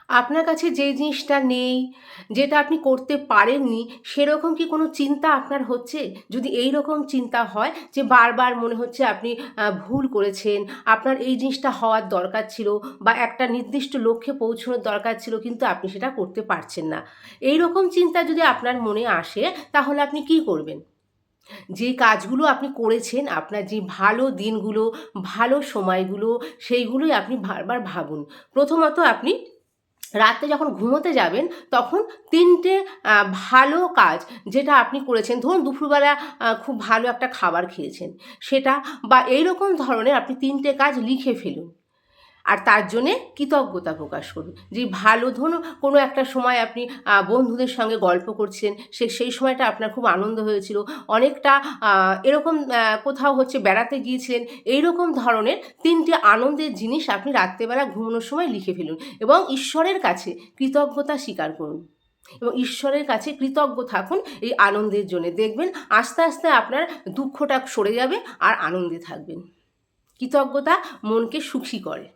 আপনার কাছে যে জিনিসটা নেই, যেটা আপনি করতে পারেননি, সেরকম কি কোনো চিন্তা আপনার হচ্ছে? যদি এইরকম চিন্তা হয় যে বারবার মনে হচ্ছে আপনি ভুল করেছেন, আপনার এই জিনিসটা হওয়ার দরকার ছিল বা একটা নির্দিষ্ট লক্ষ্যে পৌঁছানোর দরকার ছিল কিন্তু আপনি সেটা করতে পারছেন না। এইরকম চিন্তা যদি আপনার মনে আসে তাহলে আপনি কি করবেন? যে কাজগুলো আপনি করেছেন, আপনার যে ভালো দিনগুলো, ভালো সময়গুলো, সেইগুলোই আপনি বারবার ভাবুন। প্রথমত আপনি রাতে যখন ঘুমোতে যাবেন তখন ৩ টে ভালো কাজ যেটা আপনি করেছেন, ধরুন দুপুরবেলা খুব ভালো একটা খাবার খেয়েছেন, সেটা বা এইরকম ধরনের আপনি ৩ টে কাজ লিখে ফেলুন। আর তার জন্যে কৃতজ্ঞতা প্রকাশ করুন। যে ভালো ধরুন কোনো একটা সময় আপনি বন্ধুদের সঙ্গে গল্প করছেন, সেই সময়টা আপনার খুব আনন্দ হয়েছিল। অনেকটা আ এরকম কোথাও হচ্ছে বেড়াতে গিয়েছিলেন, এইরকম ধরনের ৩ টে আনন্দের জিনিস আপনি রাত্রেবেলা ঘুমানোর সময় লিখে ফেলুন এবং ঈশ্বরের কাছে কৃতজ্ঞতা স্বীকার করুন এবং ঈশ্বরের কাছে কৃতজ্ঞ থাকুন এই আনন্দের জন্যে। দেখবেন আস্তে, আস্তে আপনার দুঃখটা সরে যাবে আর আনন্দে থাকবেন। কৃতজ্ঞতা মনকে সুখী করে।